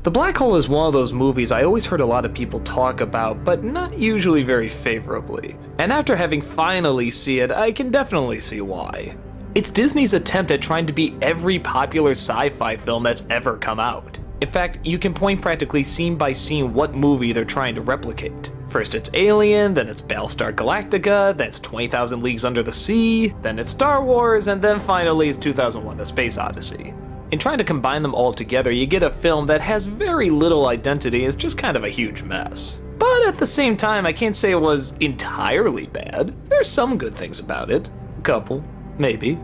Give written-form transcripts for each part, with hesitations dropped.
The Black Hole is one of those movies I always heard a lot of people talk about, but not usually very favorably. And after having finally seen it, I can definitely see why. It's Disney's attempt at trying to be every popular sci-fi film that's ever come out. In fact, you can point practically scene by scene what movie they're trying to replicate. First it's Alien, then it's Battlestar Galactica, then it's 20,000 Leagues Under the Sea, then it's Star Wars, and then finally it's 2001: A Space Odyssey. In trying to combine them all together, you get a film that has very little identity and is just kind of a huge mess. But at the same time, I can't say it was entirely bad. There's some good things about it. A couple, maybe.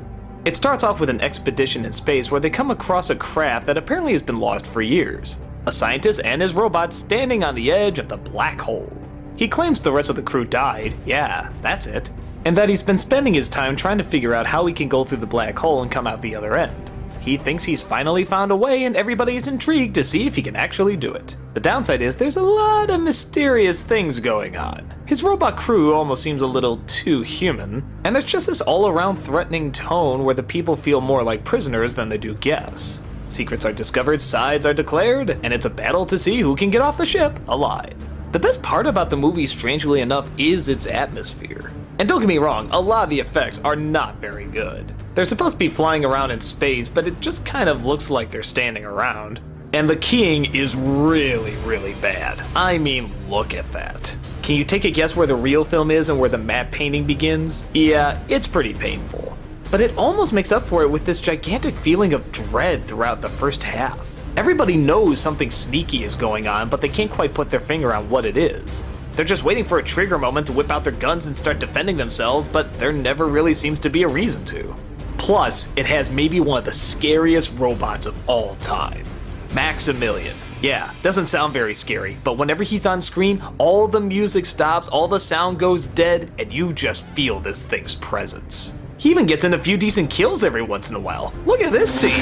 It starts off with an expedition in space where they come across a craft that apparently has been lost for years. A scientist and his robot standing on the edge of the black hole. He claims the rest of the crew died, yeah, that's it, and that he's been spending his time trying to figure out how he can go through the black hole and come out the other end. He thinks he's finally found a way and everybody's intrigued to see if he can actually do it. The downside is there's a lot of mysterious things going on. His robot crew almost seems a little too human, and there's just this all-around threatening tone where the people feel more like prisoners than they do guests. Secrets are discovered, sides are declared, and it's a battle to see who can get off the ship alive. The best part about the movie, strangely enough, is its atmosphere. And don't get me wrong, a lot of the effects are not very good. They're supposed to be flying around in space, but it just kind of looks like they're standing around. And the keying is really, really bad. I mean, look at that. Can you take a guess where the real film is and where the matte painting begins? Yeah, it's pretty painful. But it almost makes up for it with this gigantic feeling of dread throughout the first half. Everybody knows something sneaky is going on, but they can't quite put their finger on what it is. They're just waiting for a trigger moment to whip out their guns and start defending themselves, but there never really seems to be a reason to. Plus, it has maybe one of the scariest robots of all time. Maximilian. Yeah, doesn't sound very scary, but whenever he's on screen, all the music stops, all the sound goes dead, and you just feel this thing's presence. He even gets in a few decent kills every once in a while. Look at this scene.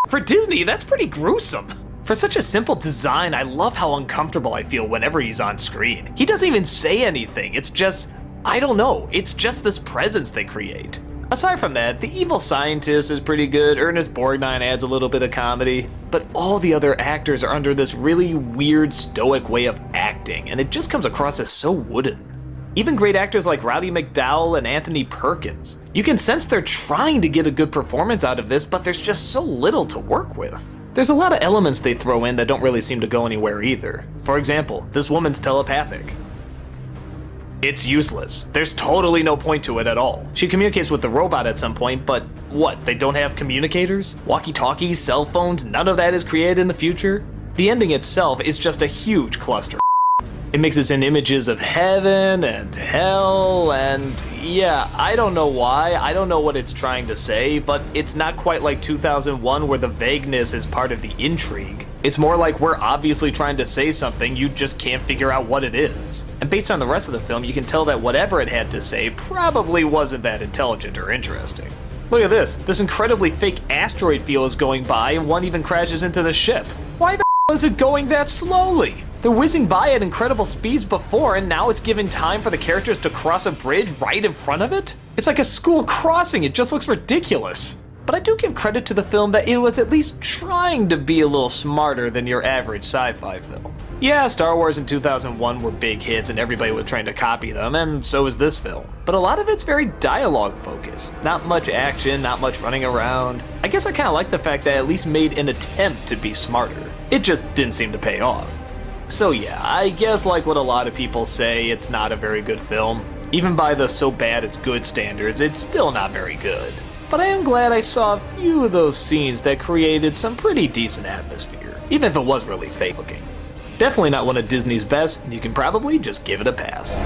For Disney, that's pretty gruesome. For such a simple design, I love how uncomfortable I feel whenever he's on screen. He doesn't even say anything, it's just, I don't know, it's just this presence they create. Aside from that, the evil scientist is pretty good, Ernest Borgnine adds a little bit of comedy, but all the other actors are under this really weird stoic way of acting, and it just comes across as so wooden. Even great actors like Roddy McDowall and Anthony Perkins. You can sense they're trying to get a good performance out of this, but there's just so little to work with. There's a lot of elements they throw in that don't really seem to go anywhere either. For example, this woman's telepathic. It's useless. There's totally no point to it at all. She communicates with the robot at some point, but what, they don't have communicators? Walkie-talkies, cell phones, none of that is created in the future? The ending itself is just a huge cluster. It mixes in images of heaven and hell and yeah, I don't know why, I don't know what it's trying to say, but it's not quite like 2001 where the vagueness is part of the intrigue. It's more like we're obviously trying to say something, you just can't figure out what it is. And based on the rest of the film, you can tell that whatever it had to say probably wasn't that intelligent or interesting. Look at this incredibly fake asteroid field is going by and one even crashes into the ship. Why the hell is it going that slowly? They're whizzing by at incredible speeds before and now it's giving time for the characters to cross a bridge right in front of it? It's like a school crossing, it just looks ridiculous. But I do give credit to the film that it was at least trying to be a little smarter than your average sci-fi film. Yeah, Star Wars in 2001 were big hits and everybody was trying to copy them, and so is this film. But a lot of it's very dialogue focused. Not much action, not much running around. I guess I kinda like the fact that it at least made an attempt to be smarter. It just didn't seem to pay off. So yeah, I guess like what a lot of people say, it's not a very good film. Even by the so bad it's good standards, it's still not very good. But I am glad I saw a few of those scenes that created some pretty decent atmosphere, even if it was really fake looking. Definitely not one of Disney's best, and you can probably just give it a pass.